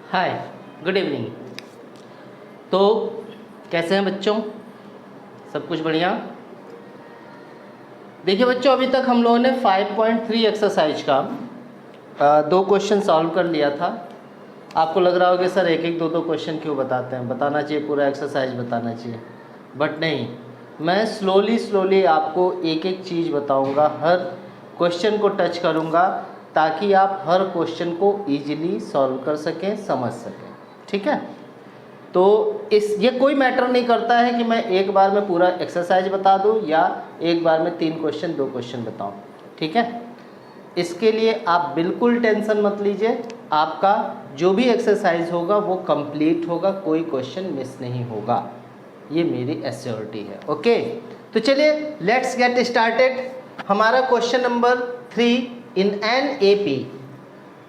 हाय, good evening. तो कैसे हैं बच्चों? सब कुछ बढ़िया? देखिए बच्चों, अभी तक हम लोगों ने 5.3 एक्सरसाइज का दो क्वेश्चन सॉल्व कर लिया था। आपको लग रहा होगा कि सर एक एक दो दो क्वेश्चन क्यों बताते हैं, बताना चाहिए पूरा एक्सरसाइज बताना चाहिए, बट नहीं, मैं स्लोली आपको एक एक चीज़ बताऊंगा, हर क्वेश्चन को टच करूंगा ताकि आप हर क्वेश्चन को इजीली सॉल्व कर सकें, समझ सकें। ठीक है? तो ये कोई मैटर नहीं करता है कि मैं एक बार में पूरा एक्सरसाइज बता दूं या एक बार में 3 क्वेश्चन 2 क्वेश्चन बताऊं। ठीक है? इसके लिए आप बिल्कुल टेंशन मत लीजिए, आपका जो भी एक्सरसाइज होगा वो कंप्लीट होगा, कोई क्वेश्चन मिस नहीं होगा, ये मेरी एश्योरिटी है। ओके, तो चलिए लेट्स गेट स्टार्टेड। हमारा question number 3, in an AP,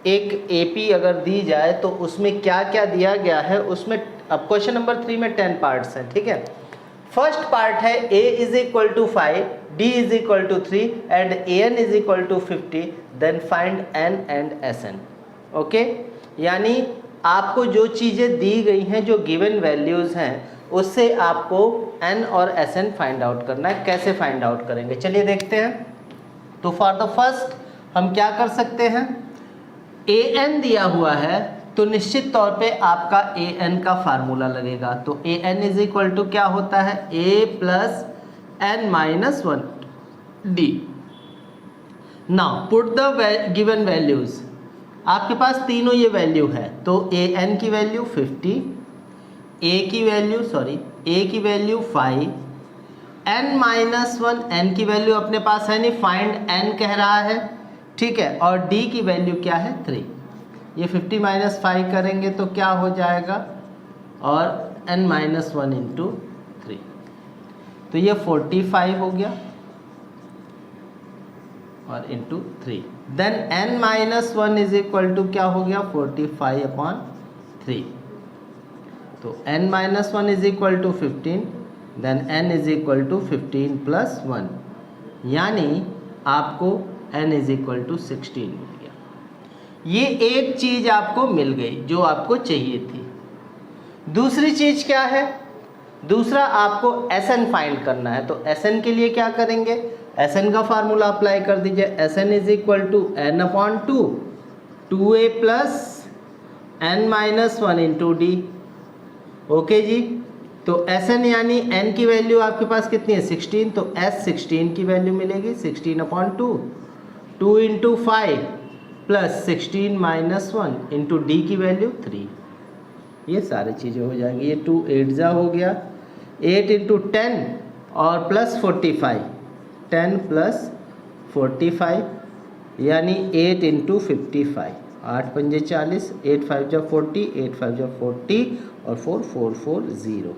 एक एपी अगर दी जाए तो उसमें क्या क्या दिया गया है उसमें। अब क्वेश्चन नंबर 3 में 10 पार्ट्स हैं। ठीक है? फर्स्ट पार्ट है a is equal to 5, d is equal to 3 and an is equal to 50, then find n and sn। Okay, यानी आपको जो चीज़ें दी गई हैं, जो गिवन वैल्यूज़ हैं, उससे आपको n और sn फाइंड आउट करना है। कैसे फाइंड आउट करेंगे चलिए देखते हैं। तो फॉर द फर्स्ट हम क्या कर सकते हैं, an दिया हुआ है तो निश्चित तौर पे आपका an का फार्मूला लगेगा। तो an इज इक्वल टू क्या होता है, a plus n minus 1 d। Now put the given values, आपके पास तीनों ये वैल्यू है। तो an की वैल्यू 50, a की वैल्यू 5, n माइनस 1, n की वैल्यू अपने पास है नहीं, फाइंड n कह रहा है। ठीक है, और d की वैल्यू क्या है 3। ये 50 माइनस 5 करेंगे तो क्या हो जाएगा, और n माइनस 1 इंटू 3, तो ये 45 हो गया, और into 3, then n minus 1 is equal to क्या हो गया, 45/3। तो n minus 1 is equal to 15, then n is equal to 15 plus 1, यानी आपको n इज इक्वल टू 16 मिल गया। ये एक चीज़ आपको मिल गई जो आपको चाहिए थी। दूसरी चीज़ क्या है, दूसरा आपको Sn फाइंड करना है। तो Sn के लिए क्या करेंगे, Sn का फार्मूला अप्लाई कर दीजिए। Sn is equal to n/2, 2a plus n minus 1 into D. Okay जी, तो Sn यानी n की वैल्यू आपके पास कितनी है 16, तो S16 की वैल्यू मिलेगी 16/2, 2 into 5 plus 16 minus 1 into D की वैल्यू 3। ये सारी चीज़ें हो जाएंगी। ये 2 8 जा हो गया, 8 इंटू 10 और प्लस 45, 10 प्लस 45 यानी 8 इंटू 55, 8 पंजे 40, 8 5 जा 40, 8 5 जा 40 और 4 4 4 0।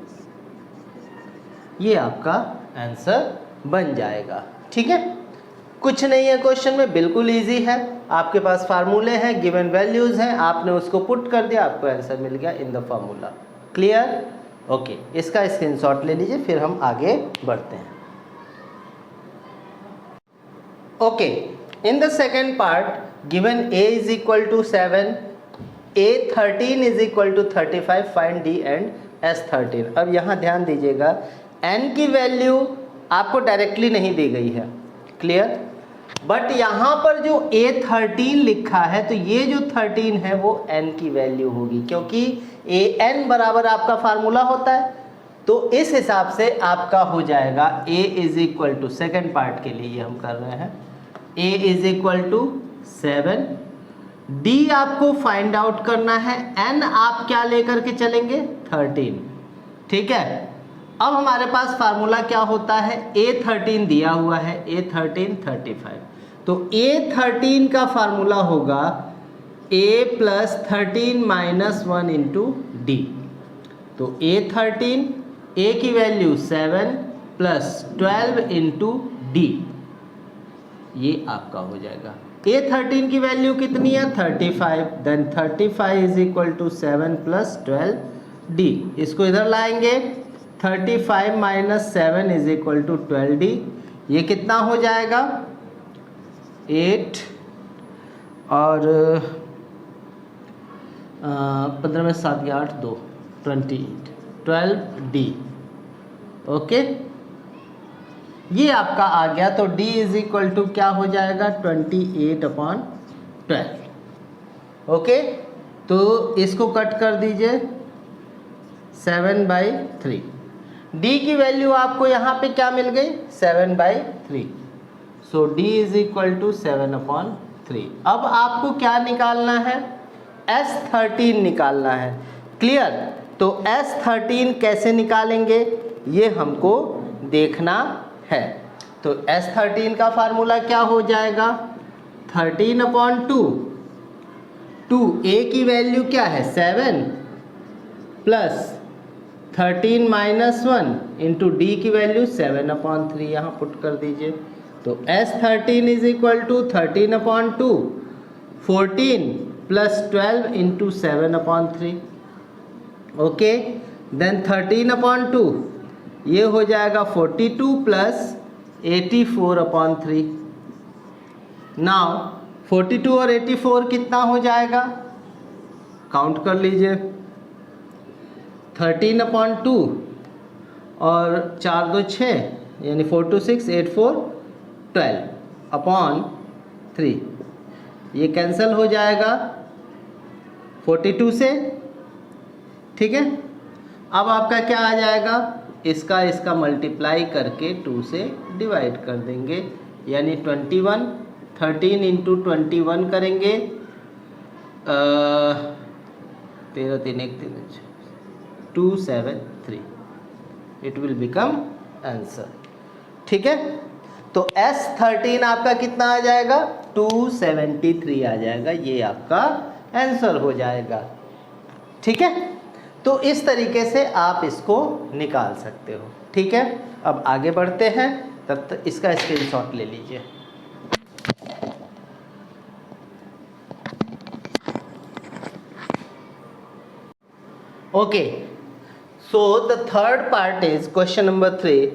ये आपका आंसर बन जाएगा। ठीक है, कुछ नहीं है क्वेश्चन में, बिल्कुल इजी है। आपके पास फार्मूले हैं, गिवन वैल्यूज हैं, आपने उसको पुट कर दिया, आपको आंसर मिल गया in the formula. Clear? Okay, इसका स्क्रीनशॉट ले लीजिए, फिर हम आगे बढ़ते हैं। Okay, in the second part given a is equal to 7, a13 is equal to 35, find d and s13। अब यहाँ ध्यान दीजिएगा, n की वैल्यू आपको डायरेक्टली नहीं दी गई है, क्लियर, बट यहाँ पर जो a13 लिखा है तो ये जो 13 है वो n की वैल्यू होगी, क्योंकि an बराबर आपका फार्मूला होता है। तो इस हिसाब से आपका हो जाएगा a is equal to, second part के लिए ये हम कर रहे हैं, a is equal to 7, d आपको फाइंड आउट करना है, n आप क्या लेकर के चलेंगे 13। ठीक है, अब हमारे पास फार्मूला क्या होता है, a13 दिया हुआ है, a13 35, तो a13 का फार्मूला होगा a plus 13 minus 1 into D. तो a13, a की वैल्यू 7 प्लस 12 इंटू डी, ये आपका हो जाएगा। a13 की वैल्यू कितनी है 35, then 35 is equal to 7 plus 12 D. इसको इधर लाएंगे, 35 minus 7 is equal to 12d। ये कितना हो जाएगा 8 और 15 में 7 या 8 2 28 12D। ओके, ये आपका आ गया। तो D इज इक्वल टू क्या हो जाएगा 28/12। ओके, तो इसको कट कर दीजिए 7/3। D की वैल्यू आपको यहाँ पे क्या मिल गई 7/3। सो D इज इक्वल टू 7/3। अब आपको क्या निकालना है S13 निकालना है। क्लियर? तो S13 कैसे निकालेंगे ये हमको देखना है। तो S13 का फार्मूला क्या हो जाएगा 13/2। A की वैल्यू क्या है 7 प्लस 13 - 1 इंटू D की वैल्यू 7/3 यहाँ पुट कर दीजिए। तो S13 is equal to 13/2 14 plus 12 into 7/3। Okay, then 13/2 ये हो जाएगा 42 प्लस 84/3। नाउ 42 और 84 कितना हो जाएगा काउंट कर लीजिए 13/2 और 4 2 6 यानी 4 2 6 8 4 12/3। ये कैंसिल हो जाएगा 42 से। ठीक है, अब आपका क्या आ जाएगा इसका मल्टीप्लाई करके 2 से डिवाइड कर देंगे यानी 21। 13 इंटू 21 करेंगे 13 3 1 3 273। It will become answer. ठीक है, तो S13 आपका कितना आ जाएगा 273 आ जाएगा। ये आपका आंसर हो जाएगा। ठीक है, तो इस तरीके से आप इसको निकाल सकते हो। ठीक है, अब आगे बढ़ते हैं, तब तक इसका स्क्रीनशॉट ले लीजिए। Okay, so the third part is question number 3।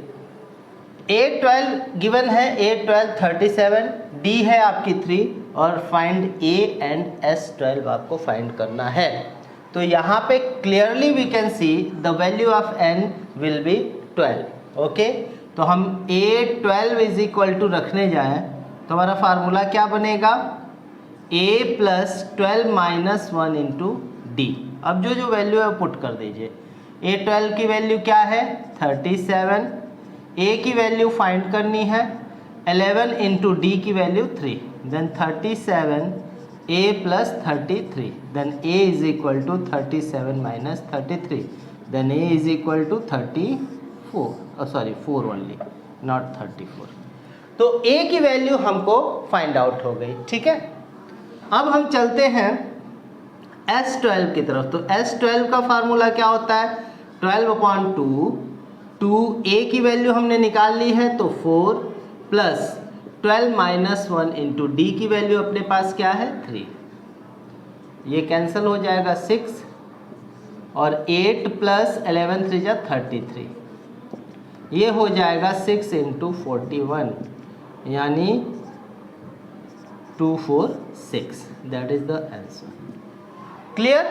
A12 given है, A12 37, D है आपकी 3 और फाइंड A एंड S12 आपको फाइंड करना है। तो यहाँ पे clearly we can see the value of n will be 12। Okay, तो हम A12 इज इक्वल टू रखने जाएं तो हमारा फार्मूला क्या बनेगा A plus 12 minus 1 into D. अब जो वैल्यू है पुट कर दीजिए। A12 की वैल्यू क्या है 37, A की वैल्यू फाइंड करनी है 11 इंटू डी की value 3, then 37 A plus 33, then A is equal to 37 minus 33, then A is equal to 34, sorry 4 only, not 34। तो A की वैल्यू हमको फाइंड आउट हो गई। ठीक है, अब हम चलते हैं S12 की तरफ। तो S12 का फार्मूला क्या होता है 12/2। 2A की वैल्यू हमने निकाल ली है तो 4 प्लस 12 माइनस 1 इंटू डी की वैल्यू अपने पास क्या है 3। ये कैंसिल हो जाएगा 6 और 8 प्लस 11 3 जा 33। ये हो जाएगा 6 इंटू 41 यानी 246। That is the answer. Clear?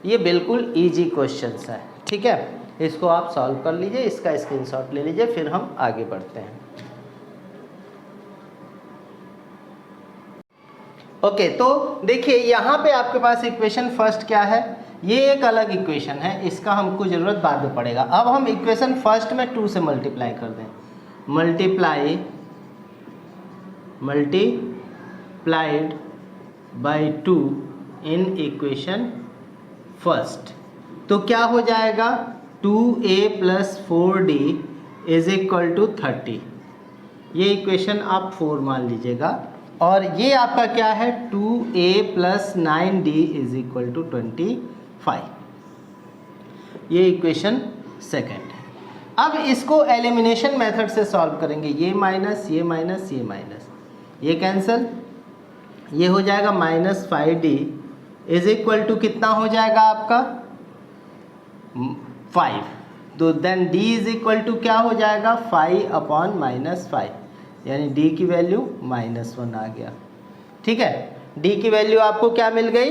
ये बिल्कुल इजी क्वेश्चंस है। ठीक है, इसको आप सॉल्व कर लीजिए, इसका स्क्रीनशॉट ले लीजिए, फिर हम आगे बढ़ते हैं। ओके, तो देखिए यहाँ पे आपके पास इक्वेशन फर्स्ट क्या है, ये एक अलग इक्वेशन है, इसका हमको ज़रूरत बाद में पड़ेगा। अब हम इक्वेशन फर्स्ट में 2 से मल्टीप्लाई कर दें। Multiplied by 2 in equation first, तो क्या हो जाएगा 2A plus 4D is equal to 30। ये इक्वेशन आप 4 मान लीजिएगा। और ये आपका क्या है 2A plus 9D is equal to 25। ये इक्वेशन सेकेंड है। अब इसको एलिमिनेशन मेथड से सॉल्व करेंगे। ये माइनस, ये माइनस, ये माइनस, ये कैंसिल, ये हो जाएगा minus 5D is equal to कितना हो जाएगा आपका 5। तो then D is equal to क्या हो जाएगा 5/-5, यानी D की वैल्यू -1 आ गया। ठीक है, D की वैल्यू आपको क्या मिल गई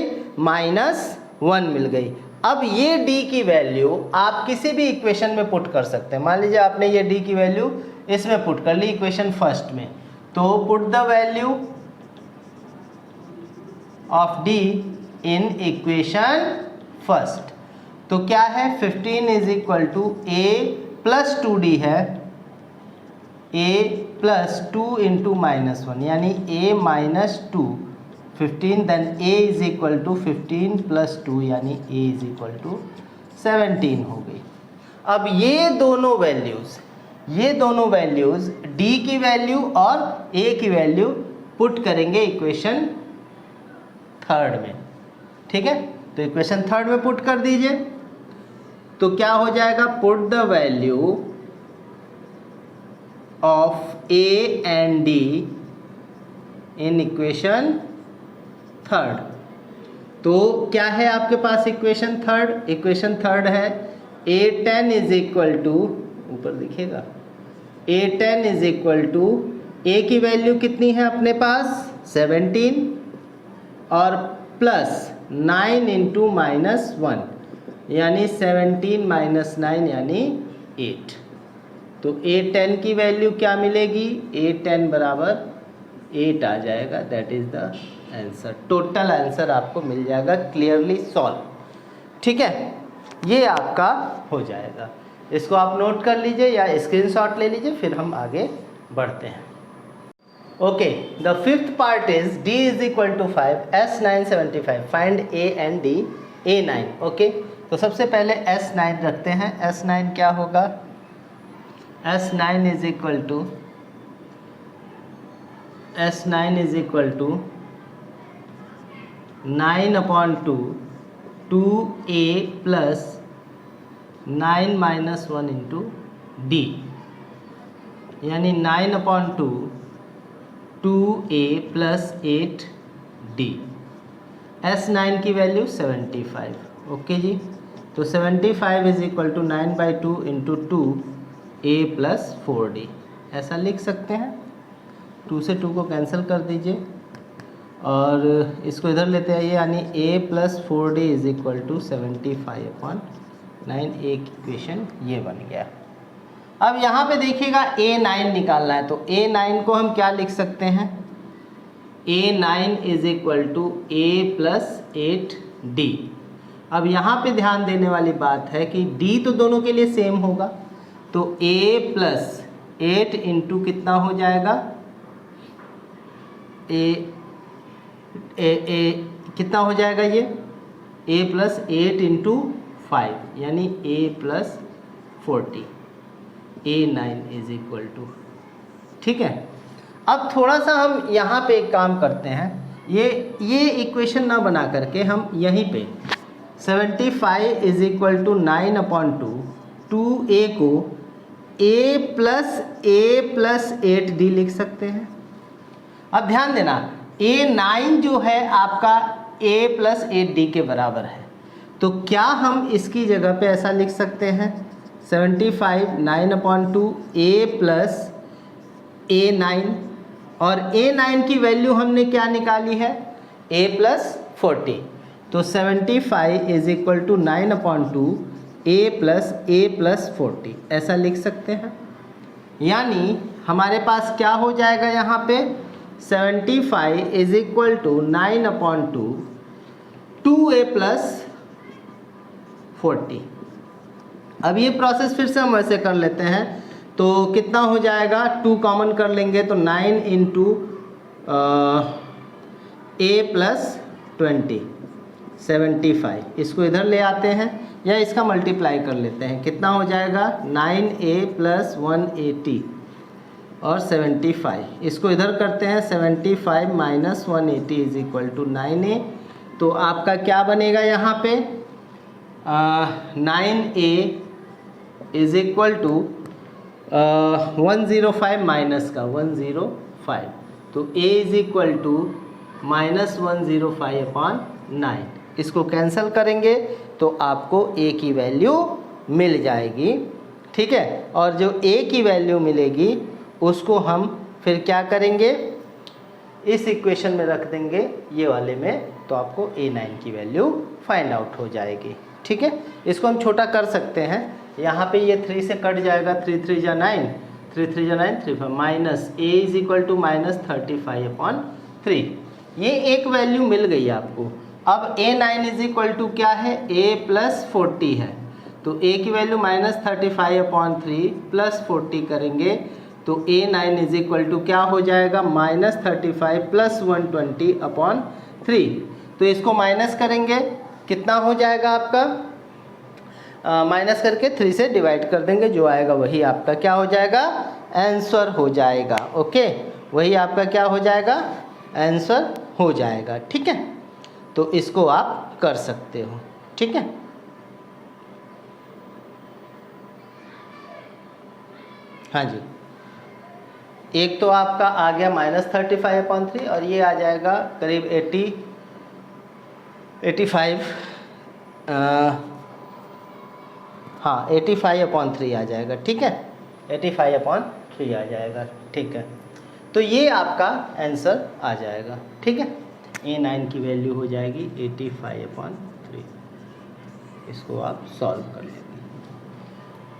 1 मिल गई। अब ये d की वैल्यू आप किसी भी इक्वेशन में पुट कर सकते हैं। मान लीजिए आपने ये d की वैल्यू इसमें पुट कर ली इक्वेशन फर्स्ट में, तो put the value of d in equation first. तो क्या है 15 is equal to a plus 2d है, a प्लस 2 इंटू -1 यानी a minus 2 15, then a is equal to 15 plus 2 यानी a इज इक्वल टू 17 हो गई। अब ये दोनों वैल्यूज़ d की वैल्यू और a की वैल्यू पुट करेंगे इक्वेशन थर्ड में, ठीक है। तो इक्वेशन थर्ड में पुट कर दीजिए, तो क्या हो जाएगा, put the value of a and d in equation third. तो क्या है आपके पास इक्वेशन थर्ड है a10 इज इक्वल टू, ऊपर दिखेगा, a10 is equal to a की वैल्यू कितनी है अपने पास 17 और प्लस 9 इंटू -1 यानी 17 माइनस 9 यानी 8। तो a10 की वैल्यू क्या मिलेगी, a10 बराबर 8 आ जाएगा। That is the answer. Total answer आपको मिल जाएगा क्लियरली सॉल्व, ठीक है। ये आपका हो जाएगा। इसको आप नोट कर लीजिए या स्क्रीनशॉट ले लीजिए, फिर हम आगे बढ़ते हैं। Okay, the fifth part is d is equal to 5, S9 75, find a and d, a9। ओके, तो सबसे पहले S9 रखते हैं। S9 क्या होगा, S9 is equal to 9/2 2a plus 9 minus 1 into d यानी 9/2 2a प्लस 8d। S9 की वैल्यू 75। ओके जी, तो 75 is equal to 9/2 into 2a plus 4d, ऐसा लिख सकते हैं। 2 से 2 को कैंसिल कर दीजिए और इसको इधर लेते आइए, यानी a plus 4d is equal to 75/9। एक इक्वेशन ये बन गया। अब यहाँ पे देखिएगा a9 निकालना है, तो a9 को हम क्या लिख सकते हैं, a9 is equal to a plus 8d। अब यहाँ पे ध्यान देने वाली बात है कि d तो दोनों के लिए सेम होगा, तो a प्लस 8 इंटू कितना हो जाएगा, कितना हो जाएगा ये, a प्लस 8 इंटू 5 यानी a plus 40, a9 is equal to, ठीक है। अब थोड़ा सा हम यहाँ पे एक काम करते हैं, ये इक्वेशन ना बना करके हम यहीं पे 75 इज इक्वल टू 9/2 2a को a प्लस 8d लिख सकते हैं। अब ध्यान देना, a9 जो है आपका a प्लस 8d के बराबर है, तो क्या हम इसकी जगह पे ऐसा लिख सकते हैं 75 9/2 a प्लस a9, और a9 की वैल्यू हमने क्या निकाली है a प्लस 40, तो 75 is equal to 9/2 a plus 40 ऐसा लिख सकते हैं। यानी हमारे पास क्या हो जाएगा यहाँ पे 75 is equal to 9/2 2a plus 40। अब ये प्रोसेस फिर से हम वैसे कर लेते हैं, तो कितना हो जाएगा, 2 कॉमन कर लेंगे तो 9 इंटू a प्लस 20 75, इसको इधर ले आते हैं या इसका मल्टीप्लाई कर लेते हैं, कितना हो जाएगा 9a प्लस 180 और 75, इसको इधर करते हैं 75 minus 180 is equal to 9a। तो आपका क्या बनेगा यहाँ पे 9a is equal to 105 minus का 105, तो a is equal to minus 105/9। इसको कैंसिल करेंगे तो आपको a की वैल्यू मिल जाएगी, ठीक है। और जो a की वैल्यू मिलेगी उसको हम फिर क्या करेंगे, इस इक्वेशन में रख देंगे ये वाले में, तो आपको A9 की वैल्यू फाइंड आउट हो जाएगी। ठीक है, इसको हम छोटा कर सकते हैं। यहाँ पे ये 3 से कट जाएगा, 3 3 जा 9, 3 3 जा 9, 3 5 minus A is equal to -35/3। ये एक वैल्यू मिल गई आपको। अब A9 इज इक्वल टू क्या है, A + 40 है, तो A की वैल्यू -35/3 + 40 करेंगे तो A9 इज इक्वल टू क्या हो जाएगा, -35 + 120/3। तो इसको माइनस करेंगे, कितना हो जाएगा आपका, माइनस करके 3 से डिवाइड कर देंगे, जो आएगा वही आपका क्या हो जाएगा, आंसर हो जाएगा। ओके, वही आपका क्या हो जाएगा, आंसर हो जाएगा। ठीक है, तो इसको आप कर सकते हो। ठीक है, हाँ जी, एक तो आपका आ गया -35/3 और ये आ जाएगा करीब 85 हाँ 85/3 आ जाएगा। ठीक है, 85/3 आ जाएगा। ठीक है, तो ये आपका आंसर आ जाएगा। ठीक है, A9 की वैल्यू हो जाएगी 85/3। इसको आप सॉल्व कर लेंगे,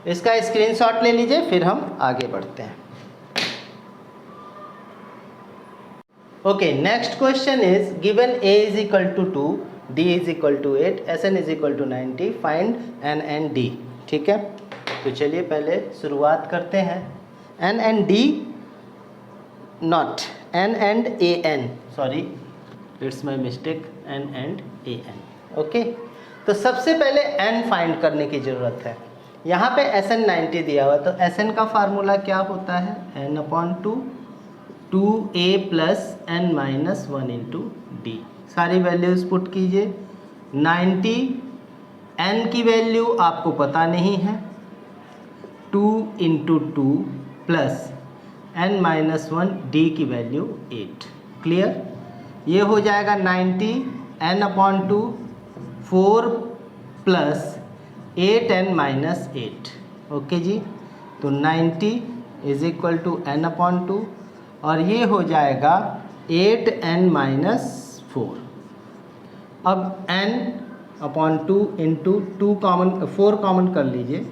इसका स्क्रीनशॉट ले लीजिए, फिर हम आगे बढ़ते हैं। Okay, next question is given A is equal to 2, D is equal to 8, SN is equal to 90, find N and D। ठीक है, तो चलिए पहले शुरुआत करते हैं। N and D, not N and AN, sorry it's my mistake, N and AN। Okay, तो सबसे पहले N फाइंड करने की ज़रूरत है। यहाँ पे SN 90 दिया हुआ, तो SN का फार्मूला क्या होता है, N/2 2A + N-1 × D। सारी वैल्यूज़ पुट कीजिए। 90 N की वैल्यू आपको पता नहीं है, 2 × 2 + N-1 D की वैल्यू 8। क्लियर, ये हो जाएगा 90 N/2 4 + 8N-8। ओके जी, तो 90 इज इक्वल टू N/2 और ये हो जाएगा 8N-4। अब N/2 × 2 कॉमन 4 कॉमन कर लीजिए,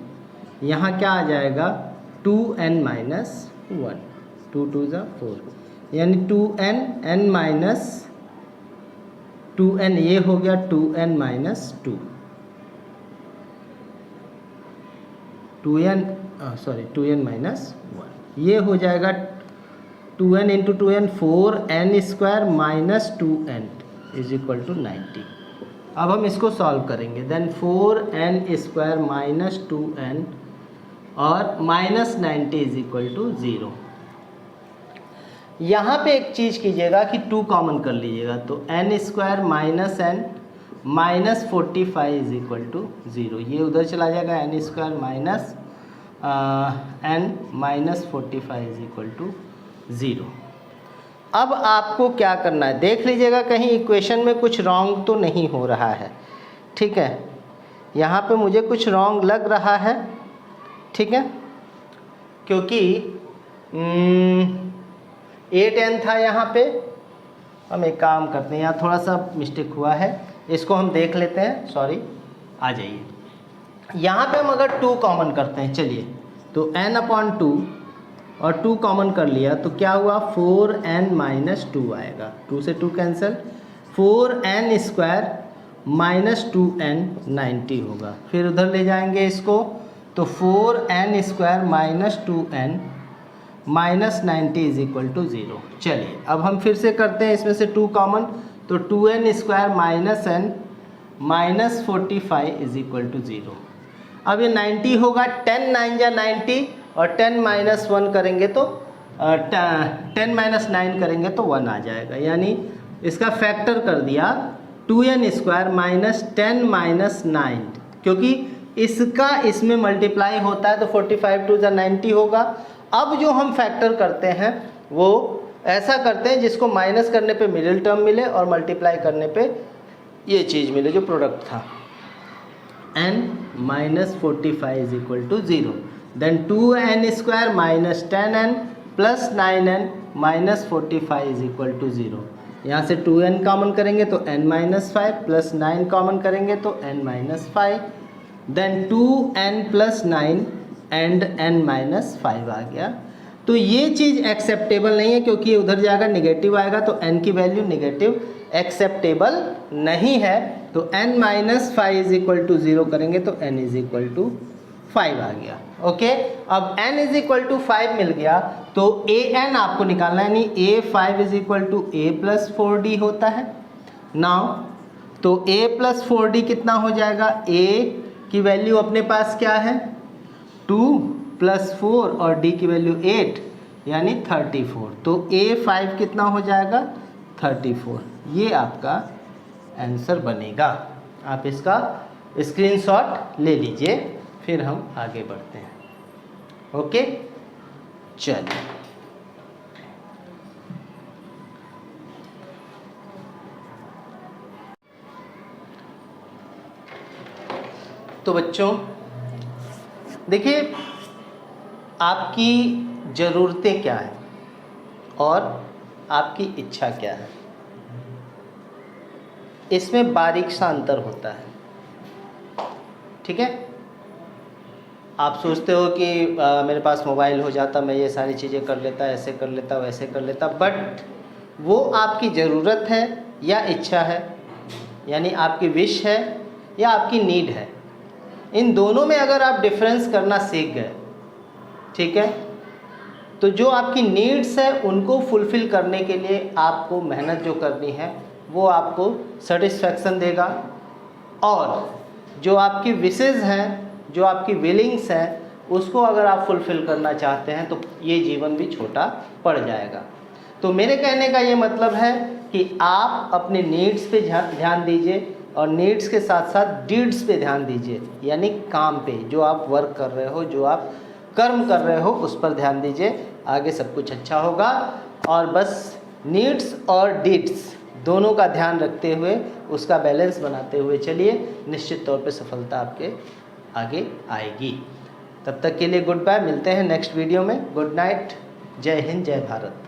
यहाँ क्या आ जाएगा 2N-1, 2 2 = 4, यानी 2N ये हो गया 2N-2, 2N-1 ये हो जाएगा 2N × 2N 4N² - 2N is equal to 90। अब हम इसको सॉल्व करेंगे, देन 4N² - 2N और -90 इज इक्वल टू 0। यहाँ पे एक चीज़ कीजिएगा कि 2 कॉमन कर लीजिएगा, तो N² - N -45 is equal to 0। ये उधर चला जाएगा, N² - N -45 is equal to 0। अब आपको क्या करना है, देख लीजिएगा कहीं इक्वेशन में कुछ रॉन्ग तो नहीं हो रहा है। ठीक है, यहाँ पे मुझे कुछ रॉन्ग लग रहा है। ठीक है, क्योंकि 8N था यहाँ पे। हम एक काम करते हैं, यहाँ थोड़ा सा मिस्टेक हुआ है, इसको हम देख लेते हैं। सॉरी, आ जाइए। यहाँ पे हम अगर 2 कॉमन करते हैं, चलिए, तो N/2 और 2 कॉमन कर लिया तो क्या हुआ, 4N-2 आएगा, 2 से 2 कैंसिल, 4N² - 2N 90 होगा। फिर उधर ले जाएंगे इसको, तो 4N² - 2N -90 is equal to 0। चलिए अब हम फिर से करते हैं, इसमें से 2 कॉमन, तो 2N² - N -45 is equal to 0। अब ये 90 होगा, 10 9 जा 90 और 10 - 1 करेंगे तो 10 - 9 करेंगे तो 1 आ जाएगा, यानी इसका फैक्टर कर दिया 2N² - 10 - 9, क्योंकि इसका इसमें मल्टीप्लाई होता है तो 45 2 जा 90 होगा। अब जो हम फैक्टर करते हैं वो ऐसा करते हैं जिसको माइनस करने पे मिडिल टर्म मिले और मल्टीप्लाई करने पे ये चीज़ मिले जो प्रोडक्ट था, N - 45 इज इक्वल टू 0। देन 2N² - 10N + 9N -45 is equal to 0। यहाँ से 2n कॉमन करेंगे तो n-5 प्लस 9 कॉमन करेंगे तो n-5, then 2n plus 9 and n-5 आ गया। तो ये चीज़ एक्सेप्टेबल नहीं है क्योंकि उधर जाएगा नेगेटिव आएगा तो n की वैल्यू नेगेटिव एक्सेप्टेबल नहीं है। तो n-5 इज इक्वल टू 0 करेंगे तो n इज इक्वल टू 5 आ गया। ओके, अब n इज इक्वल टू 5 मिल गया तो an आपको निकालना है, यानी a5 is equal to a plus 4d होता है। नाउ तो a प्लस 4d कितना हो जाएगा, a की वैल्यू अपने पास क्या है 2 प्लस 4 और d की वैल्यू 8 यानी 34। तो a5 कितना हो जाएगा 34। ये आपका आंसर बनेगा। आप इसका स्क्रीनशॉट ले लीजिए, फिर हम आगे बढ़ते हैं। ओके, चलिए तो बच्चों देखिए, आपकी ज़रूरतें क्या हैं और आपकी इच्छा क्या है, इसमें बारीक सा अंतर होता है। ठीक है, आप सोचते हो कि मेरे पास मोबाइल हो जाता, मैं ये सारी चीज़ें कर लेता, ऐसे कर लेता, वैसे कर लेता, बट वो आपकी ज़रूरत है या इच्छा है, यानी आपकी विश है या आपकी नीड है। इन दोनों में अगर आप डिफरेंस करना सीख गए, ठीक है, तो जो आपकी नीड्स है उनको फुलफ़िल करने के लिए आपको मेहनत जो करनी है वो आपको सेटिस्फैक्शन देगा, और जो आपकी विशेज़ हैं, जो आपकी विलिंग्स हैं, उसको अगर आप फुलफ़िल करना चाहते हैं तो ये जीवन भी छोटा पड़ जाएगा। तो मेरे कहने का ये मतलब है कि आप अपने नीड्स पे ध्यान दीजिए और नीड्स के साथ साथ डीड्स पे ध्यान दीजिए, यानी काम पे, जो आप वर्क कर रहे हो, जो आप कर्म कर रहे हो, उस पर ध्यान दीजिए। आगे सब कुछ अच्छा होगा। और बस नीड्स और डीड्स दोनों का ध्यान रखते हुए, उसका बैलेंस बनाते हुए चलिए, निश्चित तौर पे सफलता आपके आगे आएगी। तब तक के लिए गुड बाय, मिलते हैं नेक्स्ट वीडियो में। गुड नाइट, जय हिंद, जय भारत।